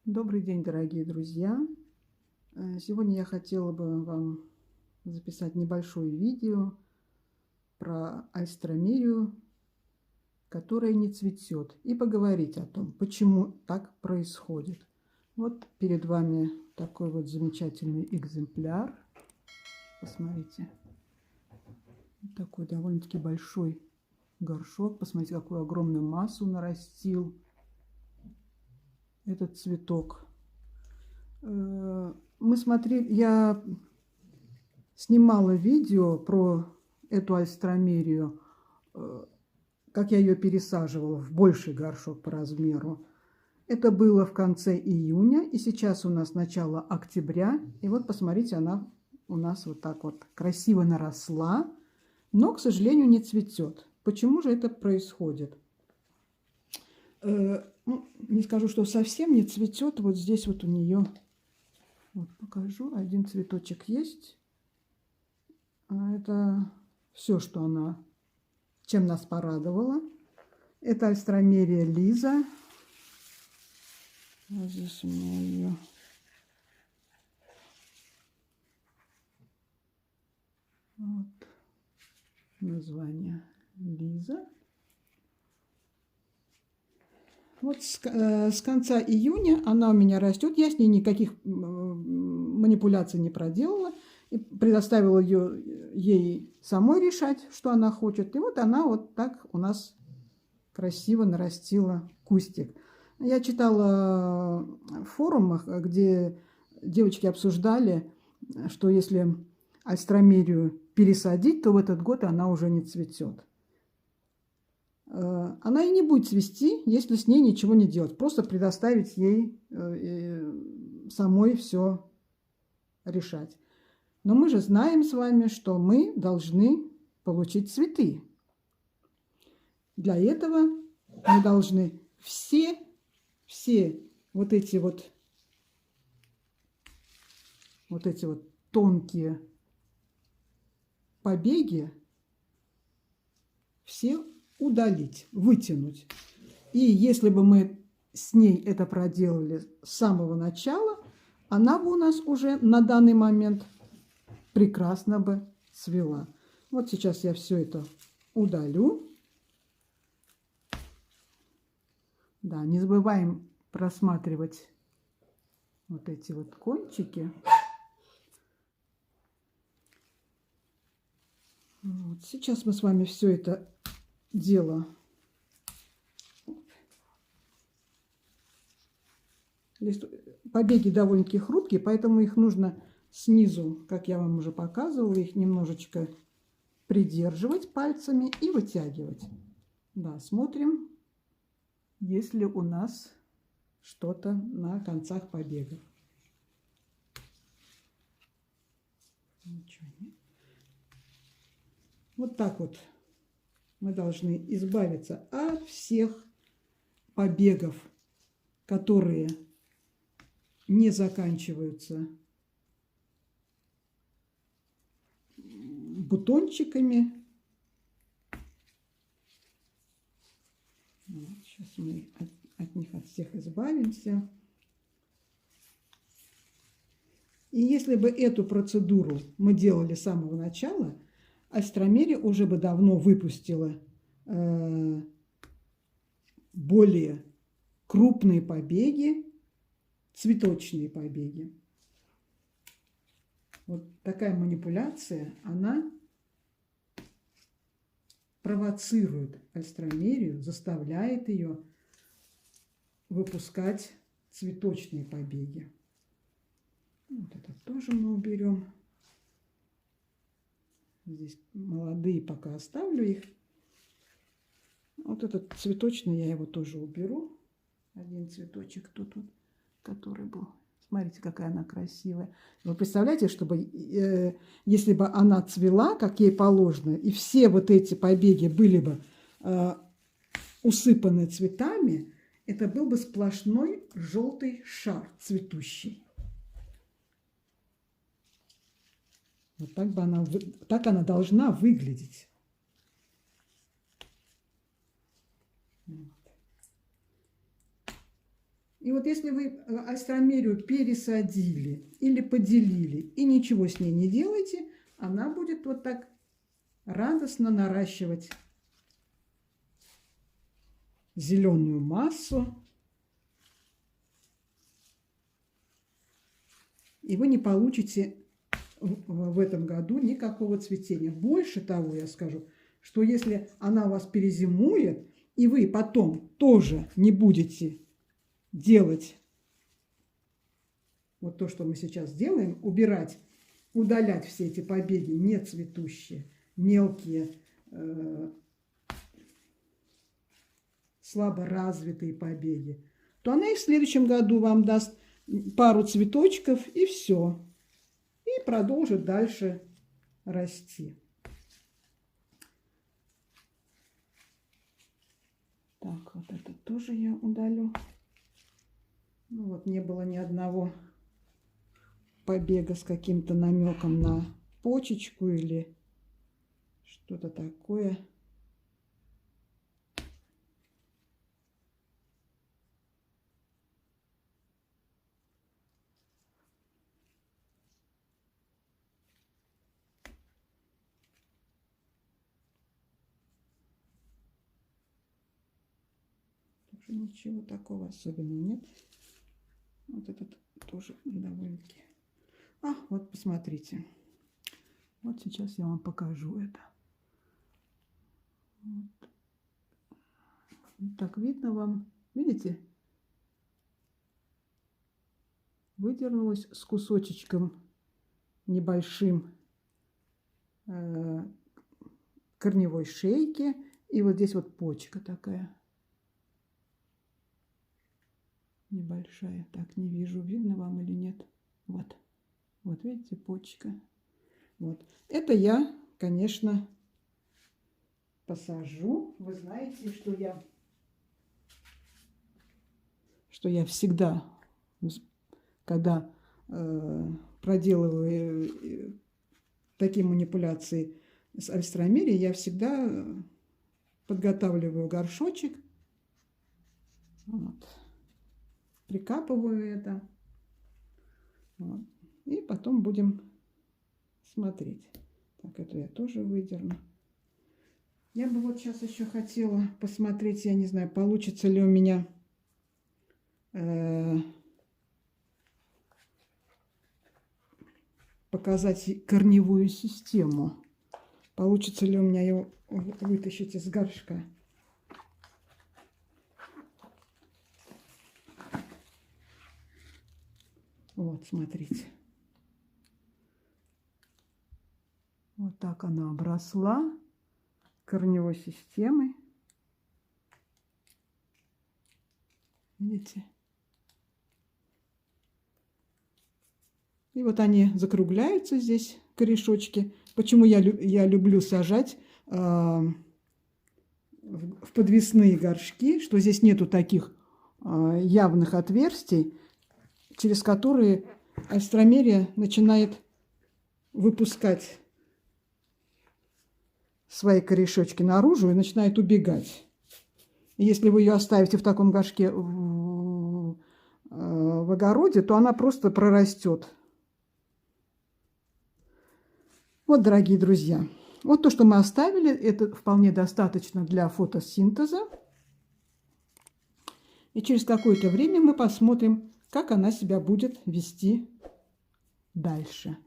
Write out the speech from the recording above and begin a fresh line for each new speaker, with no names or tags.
Добрый день, дорогие друзья! Сегодня я хотела бы вам записать небольшое видео про альстромерию, которая не цветет, и поговорить о том, почему так происходит. Вот перед вами такой вот замечательный экземпляр. Посмотрите, такой довольно-таки большой горшок. Посмотрите, какую огромную массу нарастил этот цветок. Я снимала видео про эту альстромерию, как я ее пересаживала в больший горшок по размеру. Это было в конце июня, и сейчас у нас начало октября. И вот посмотрите, она у нас вот так вот красиво наросла, но, к сожалению, не цветет. Почему же это происходит? Не скажу, что совсем не цветет. Вот здесь вот у нее, вот покажу, один цветочек есть. Это все, что она, чем нас порадовала. Это альстромерия Лиза. Вот здесь у меня ее. Вот название Лиза. Вот с конца июня она у меня растет. Я с ней никаких манипуляций не проделала. И предоставила ей самой решать, что она хочет. И вот она вот так у нас красиво нарастила кустик. Я читала в форумах, где девочки обсуждали, что если альстромерию пересадить, то в этот год она уже не цветет. Она и не будет цвести, если с ней ничего не делать. Просто предоставить ей самой все решать. Но мы же знаем с вами, что мы должны получить цветы. Для этого мы должны все вот эти вот тонкие побеги все удалить, вытянуть. И если бы мы с ней это проделали с самого начала, она бы у нас уже на данный момент прекрасно бы цвела. Вот сейчас я все это удалю. Да, не забываем просматривать вот эти вот кончики. Вот. Сейчас мы с вами все это дело побеги довольно-таки хрупкие, поэтому их нужно снизу, как я вам уже показывала, их немножечко придерживать пальцами и вытягивать. Да, смотрим, есть ли у нас что-то на концах побегов. Ничего нет. Вот так вот мы должны избавиться от всех побегов, которые не заканчиваются бутончиками. Вот, сейчас мы от них от всех избавимся. И если бы эту процедуру мы делали с самого начала, альстромерия уже бы давно выпустила более крупные побеги, цветочные побеги. Вот такая манипуляция, она провоцирует альстромерию, заставляет ее выпускать цветочные побеги. Вот это тоже мы уберем. Здесь молодые пока оставлю их. Вот этот цветочный я его тоже уберу. Один цветочек тут вот, который был. Смотрите, какая она красивая. Вы представляете, чтобы если бы она цвела, как ей положено, и все вот эти побеги были бы усыпаны цветами, это был бы сплошной желтый шар цветущий. Вот так она должна выглядеть. И вот если вы астромерию пересадили или поделили и ничего с ней не делаете, она будет вот так радостно наращивать зеленую массу. И вы не получите в этом году никакого цветения. Больше того, я скажу, что если она у вас перезимует, и вы потом тоже не будете делать вот то, что мы сейчас делаем, убирать, удалять все эти побеги нецветущие, мелкие, слабо развитые побеги, то она и в следующем году вам даст пару цветочков, и все. И продолжит дальше расти. Так, вот это тоже я удалю. Ну вот, не было ни одного побега с каким-то намеком на почечку или что-то такое. Ничего такого особенного нет. Вот этот тоже довольно-таки. А, вот посмотрите. Вот сейчас я вам покажу это. Вот. Так видно вам. Видите? Выдернулась с кусочечком небольшим корневой шейки. И вот здесь вот почка такая. Небольшая. Так, не вижу, видно вам или нет. Вот. Вот видите, почка. Вот. Это я, конечно, посажу. Вы знаете, что я всегда, когда проделываю такие манипуляции с альстромерией, я всегда подготавливаю горшочек. Вот. Прикапываю это. Вот. И потом будем смотреть. Так, это я тоже выдерну. Я бы вот сейчас еще хотела посмотреть, я не знаю, получится ли у меня показать корневую систему. Получится ли у меня ее вытащить из горшка. Вот, смотрите. Вот так она обросла корневой системой. Видите? И вот они закругляются здесь, корешочки. Почему я люблю сажать в подвесные горшки, что здесь нету таких явных отверстий, через которые альстромерия начинает выпускать свои корешочки наружу и начинает убегать. И если вы ее оставите в таком горшке в огороде, то она просто прорастет. Вот, дорогие друзья, вот то, что мы оставили, это вполне достаточно для фотосинтеза. И через какое-то время мы посмотрим, как она себя будет вести дальше.